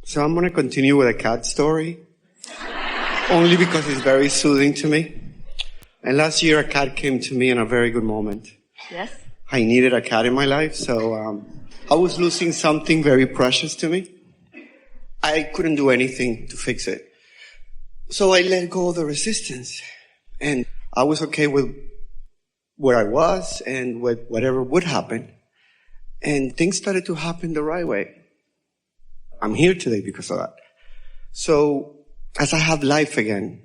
So I'm going to continue with a cat story, only because it's very soothing to me. And last year, a cat came to me in a very good moment. Yes? I needed a cat in my life, so I was losing something very precious to me. I couldn't do anything to fix it. So I let go of the resistance. And I was okay with where I was and with whatever would happen. And things started to happen the right way. I'm here today because of that. So as I have life again,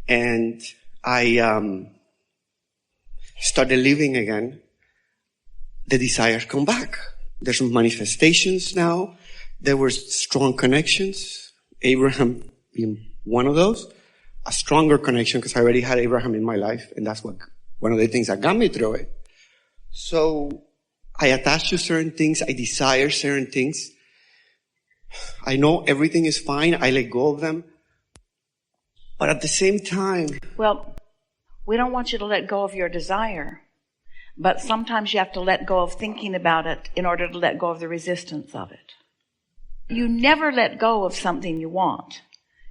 and I started living again, the desires come back. There's manifestations now. There were strong connections. Abraham being one of those. A stronger connection because I already had Abraham in my life, and that's one of the things that got me through it. So I attach to certain things. I desire certain things. I know everything is fine. I let go of them. But at the same time... Well, we don't want you to let go of your desire. But sometimes you have to let go of thinking about it in order to let go of the resistance of it. You never let go of something you want.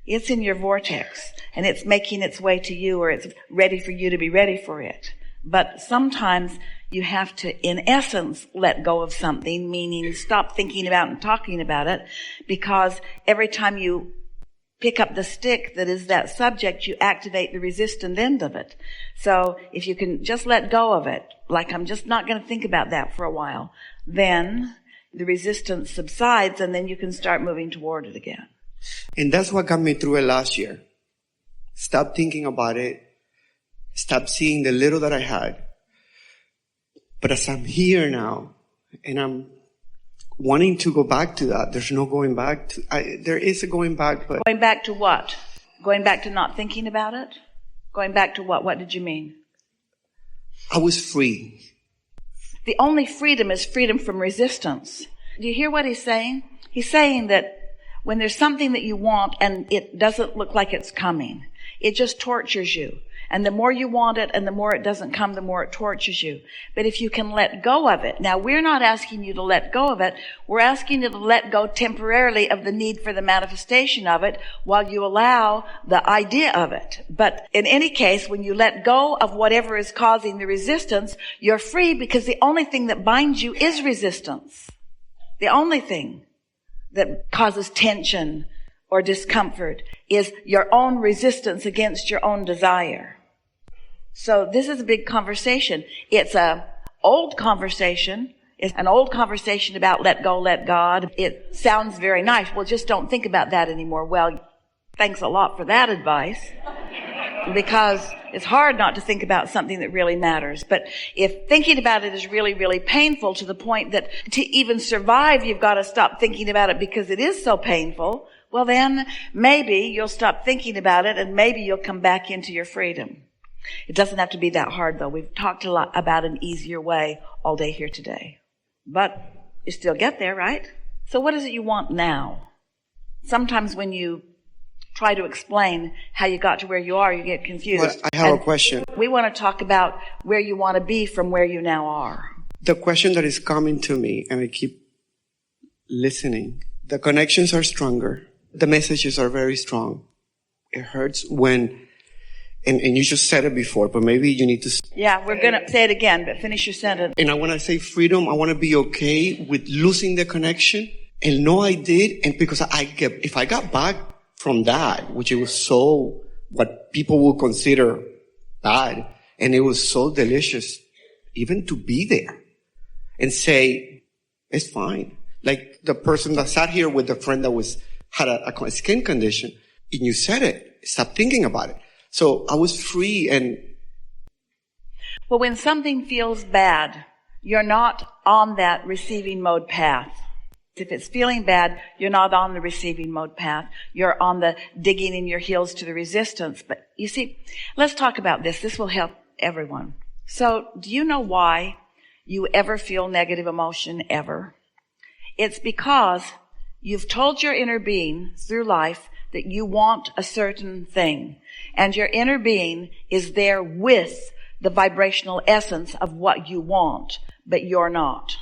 It's in your vortex, and it's making its way to you, or it's ready for you to be ready for it. But sometimes you have to, in essence, let go of something, meaning stop thinking about and talking about it, because every time you pick up the stick that is that subject, you activate the resistant end of it. So if you can just let go of it, like I'm just not going to think about that for a while, then the resistance subsides, and then you can start moving toward it again. And that's what got me through it last year. Stop thinking about it. Stop seeing the little that I had. But as I'm here now, and I'm wanting to go back to that, there's no going back. There is a going back, but... Going back to what? Going back to not thinking about it? Going back to what? What did you mean? I was free. The only freedom is freedom from resistance. Do you hear what he's saying? He's saying that when there's something that you want and it doesn't look like it's coming, it just tortures you. And the more you want it and the more it doesn't come, the more it tortures you. But if you can let go of it, now we're not asking you to let go of it. We're asking you to let go temporarily of the need for the manifestation of it while you allow the idea of it. But in any case, when you let go of whatever is causing the resistance, you're free, because the only thing that binds you is resistance. The only thing that causes tension or discomfort is your own resistance against your own desire. So this is a big conversation. It's an old conversation. It's an old conversation about let go, let God. It sounds very nice. Well, just don't think about that anymore. Well, thanks a lot for that advice, because it's hard not to think about something that really matters. But if thinking about it is really, really painful to the point that to even survive, you've got to stop thinking about it because it is so painful, well, then maybe you'll stop thinking about it and maybe you'll come back into your freedom. It doesn't have to be that hard, though. We've talked a lot about an easier way all day here today. But you still get there, right? So what is it you want now? Sometimes when you try to explain how you got to where you are, you get confused. Well, I have a question. We want to talk about where you want to be from where you now are. The question that is coming to me, and I keep listening, the connections are stronger. The messages are very strong. It hurts when, and you just said it before, but maybe you need to... Yeah, we're going to say it again, but finish your sentence. And I want to say freedom, I want to be okay with losing the connection. And no, I did. And because if I got back from that, which it was so, what people would consider bad, and it was so delicious, even to be there and say, it's fine. Like the person that sat here with the friend that had a skin condition, and you said it, stop thinking about it. So I was free. And well, when something feels bad, you're not on that receiving mode path. If it's feeling bad, you're not on the receiving mode path. You're on the digging in your heels to the resistance. But you see, let's talk about this. This will help everyone. So do you know why you ever feel negative emotion ever? It's because you've told your inner being through life that you want a certain thing. And your inner being is there with the vibrational essence of what you want, but you're not.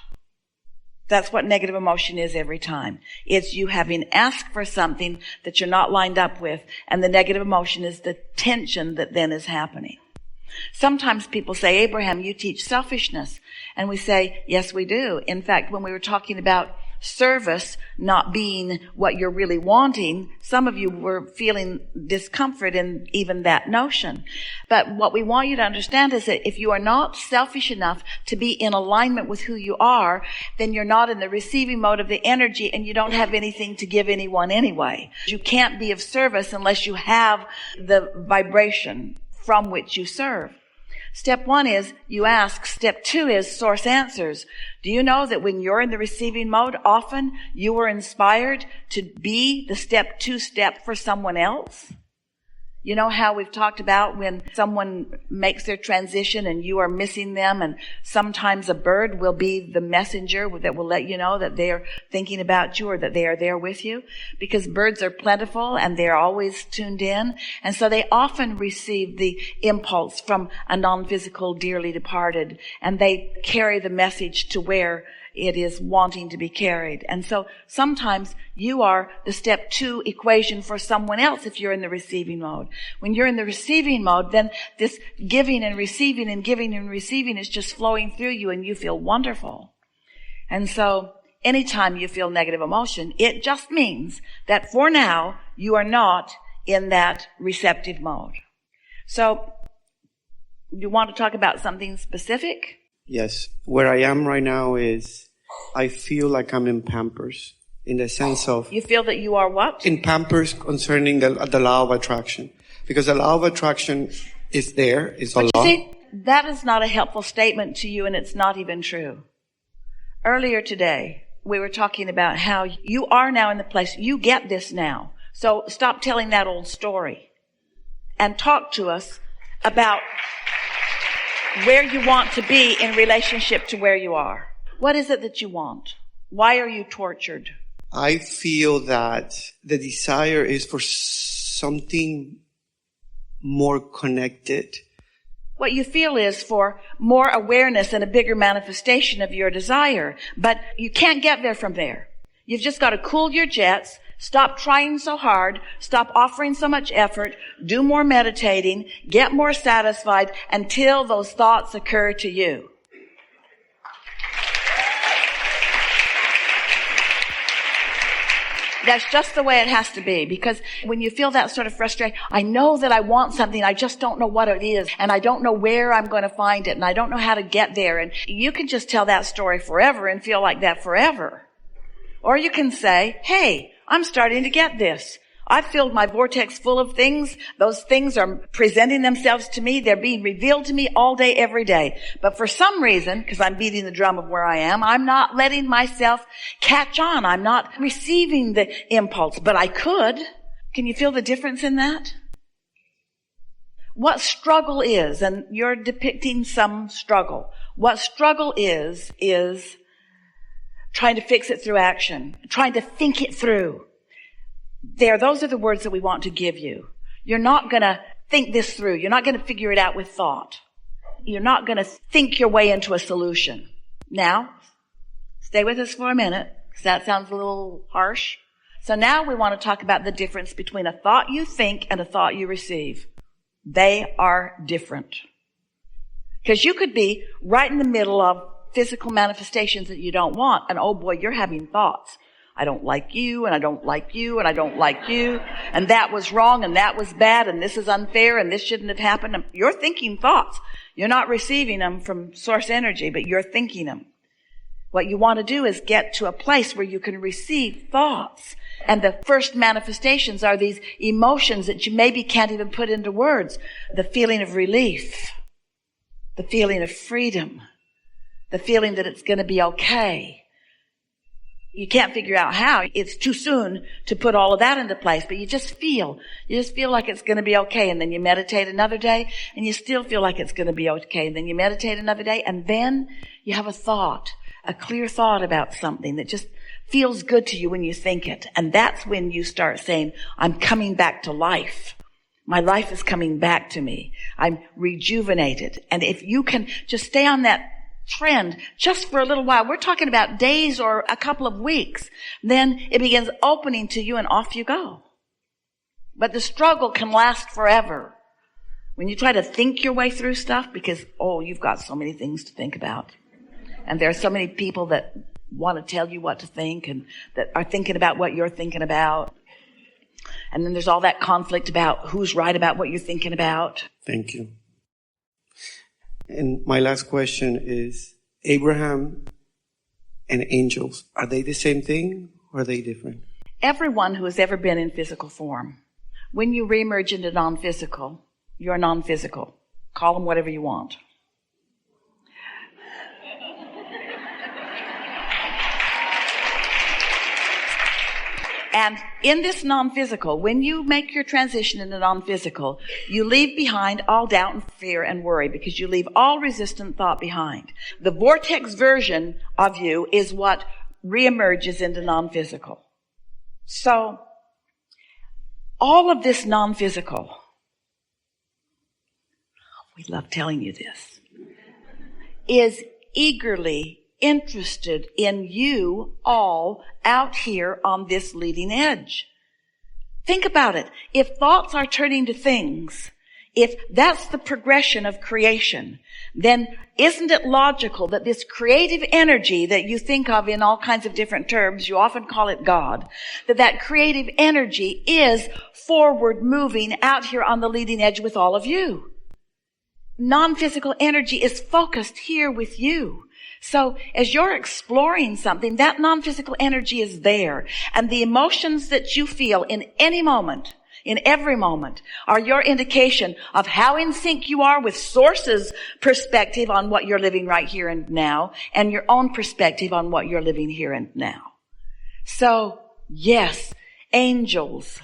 That's what negative emotion is every time. It's you having asked for something that you're not lined up with, and the negative emotion is the tension that then is happening. Sometimes people say, Abraham, you teach selfishness. And we say, yes, we do. In fact, when we were talking about service not being what you're really wanting, some of you were feeling discomfort in even that notion. But what we want you to understand is that if you are not selfish enough to be in alignment with who you are, then you're not in the receiving mode of the energy, and you don't have anything to give anyone anyway. You can't be of service unless you have the vibration from which you serve. Step 1 is you ask. Step 2 is source answers. Do you know that when you're in the receiving mode, often you were inspired to be the step 2 step for someone else? You know how we've talked about when someone makes their transition and you are missing them, and sometimes a bird will be the messenger that will let you know that they are thinking about you or that they are there with you, because birds are plentiful and they're always tuned in, and so they often receive the impulse from a non-physical dearly departed, and they carry the message to where it is wanting to be carried. And so sometimes you are the step 2 equation for someone else if you're in the receiving mode. When you're in the receiving mode, then this giving and receiving and giving and receiving is just flowing through you, and you feel wonderful. And so anytime you feel negative emotion, it just means that for now you are not in that receptive mode. So you want to talk about something specific? Yes. Where I am right now is I feel like I'm in Pampers, in the sense of... You feel that you are what? In Pampers concerning the law of attraction. Because the law of attraction is there, is a law. But you see, that is not a helpful statement to you, and it's not even true. Earlier today, we were talking about how you are now in the place, you get this now. So stop telling that old story and talk to us about where you want to be in relationship to where you are. What is it that you want? Why are you tortured? I feel that the desire is for something more connected. What you feel is for more awareness and a bigger manifestation of your desire. But you can't get there from there. You've just got to cool your jets, stop trying so hard, stop offering so much effort, do more meditating, get more satisfied until those thoughts occur to you. That's just the way it has to be, because when you feel that sort of frustration, I know that I want something, I just don't know what it is, and I don't know where I'm going to find it, and I don't know how to get there, and you can just tell that story forever and feel like that forever. Or you can say, hey, I'm starting to get this. I've filled my vortex full of things. Those things are presenting themselves to me. They're being revealed to me all day, every day. But for some reason, because I'm beating the drum of where I am, I'm not letting myself catch on. I'm not receiving the impulse, but I could. Can you feel the difference in that? What struggle is, and you're depicting some struggle. What struggle is trying to fix it through action, trying to think it through. Those are the words that we want to give you. You're not going to think this through. You're not going to figure it out with thought. You're not going to think your way into a solution. Now, stay with us for a minute, because that sounds a little harsh. So now we want to talk about the difference between a thought you think and a thought you receive. They are different. Because you could be right in the middle of physical manifestations that you don't want, and oh boy, you're having thoughts. I don't like you, and I don't like you, and I don't like you, and that was wrong, and that was bad, and this is unfair, and this shouldn't have happened. You're thinking thoughts. You're not receiving them from source energy, but you're thinking them. What you want to do is get to a place where you can receive thoughts. And the first manifestations are these emotions that you maybe can't even put into words. The feeling of relief, the feeling of freedom, the feeling that it's going to be okay. You can't figure out how. It's too soon to put all of that into place, but you just feel like it's going to be okay. And then you meditate another day and you still feel like it's going to be okay. And then you meditate another day and then you have a thought, a clear thought about something that just feels good to you when you think it. And that's when you start saying, I'm coming back to life. My life is coming back to me. I'm rejuvenated. And if you can just stay on that trend just for a little while. We're talking about days or a couple of weeks. Then it begins opening to you and off you go. But the struggle can last forever. When you try to think your way through stuff, because, you've got so many things to think about. And there are so many people that want to tell you what to think and that are thinking about what you're thinking about. And then there's all that conflict about who's right about what you're thinking about. Thank you. And my last question is, Abraham and angels, are they the same thing or are they different? Everyone who has ever been in physical form, when you reemerge into non-physical, you're non-physical. Call them whatever you want. And in this non-physical, when you make your transition into non-physical, you leave behind all doubt and fear and worry because you leave all resistant thought behind. The vortex version of you is what reemerges into non-physical. So, all of this non-physical, we love telling you this, is eagerly interested in you all out here on this leading edge. Think about it. If thoughts are turning to things, if that's the progression of creation, then isn't it logical that this creative energy that you think of in all kinds of different terms, you often call it God, that creative energy is forward moving out here on the leading edge with all of you? Non-physical energy is focused here with you. So as you're exploring something, that non-physical energy is there. And the emotions that you feel in any moment, in every moment, are your indication of how in sync you are with Source's perspective on what you're living right here and now, and your own perspective on what you're living here and now. So, yes, angels,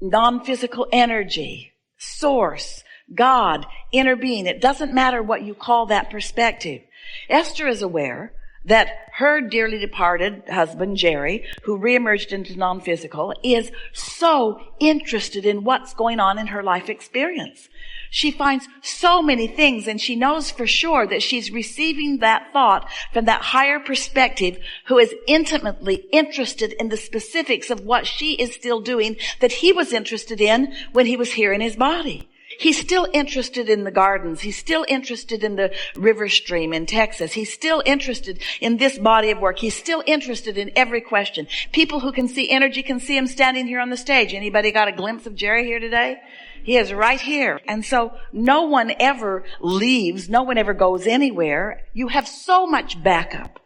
non-physical energy, Source, God, inner being. It doesn't matter what you call that perspective. Esther is aware that her dearly departed husband, Jerry, who reemerged into non-physical, is so interested in what's going on in her life experience. She finds so many things, and she knows for sure that she's receiving that thought from that higher perspective who is intimately interested in the specifics of what she is still doing that he was interested in when he was here in his body. He's still interested in the gardens. He's still interested in the river stream in Texas. He's still interested in this body of work. He's still interested in every question. People who can see energy can see him standing here on the stage. Anybody got a glimpse of Jerry here today? He is right here. And so no one ever leaves. No one ever goes anywhere. You have so much backup.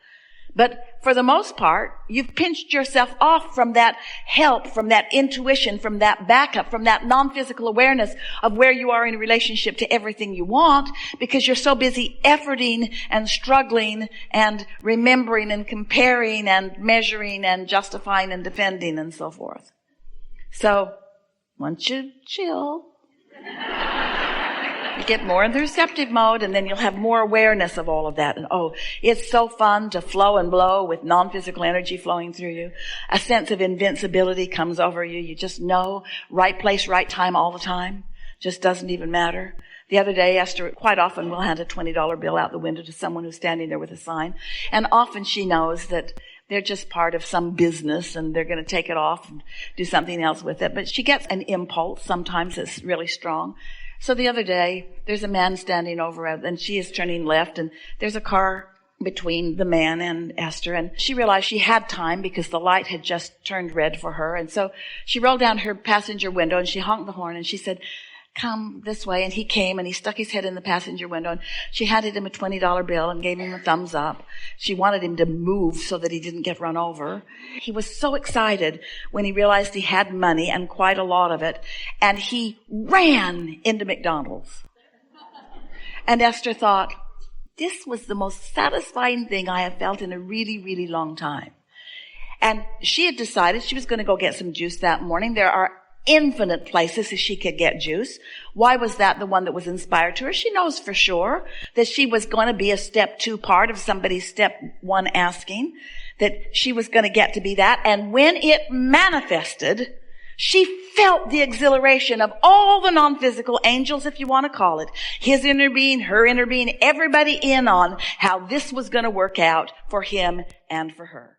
But for the most part, you've pinched yourself off from that help, from that intuition, from that backup, from that non-physical awareness of where you are in relationship to everything you want, because you're so busy efforting and struggling and remembering and comparing and measuring and justifying and defending and so forth. So, once you chill, you get more in the receptive mode, and then you'll have more awareness of all of that. And it's so fun to flow and blow with non-physical energy flowing through you. A sense of invincibility comes over you. You just know right place, right time all the time. Just doesn't even matter. The other day, Esther quite often will hand a $20 bill out the window to someone who's standing there with a sign. And often she knows that they're just part of some business and they're going to take it off and do something else with it. But she gets an impulse. Sometimes it's really strong. So the other day, there's a man standing over and she is turning left, and there's a car between the man and Esther, and she realized she had time because the light had just turned red for her. And so she rolled down her passenger window and she honked the horn and she said, "Come this way." And he came and he stuck his head in the passenger window, and she handed him a $20 bill and gave him a thumbs up. She wanted him to move so that he didn't get run over. He was so excited when he realized he had money, and quite a lot of it, and he ran into McDonald's. And Esther thought, this was the most satisfying thing I have felt in a really, really long time. And she had decided she was going to go get some juice that morning. There are infinite places that she could get juice. Why was that the one that was inspired to her? She knows for sure that she was going to be a step 2 part of somebody's step 1 asking, that she was going to get to be that. And when it manifested, She felt the exhilaration of all the non-physical angels, if you want to call it, his inner being, her inner being, everybody in on how this was going to work out for him and for her.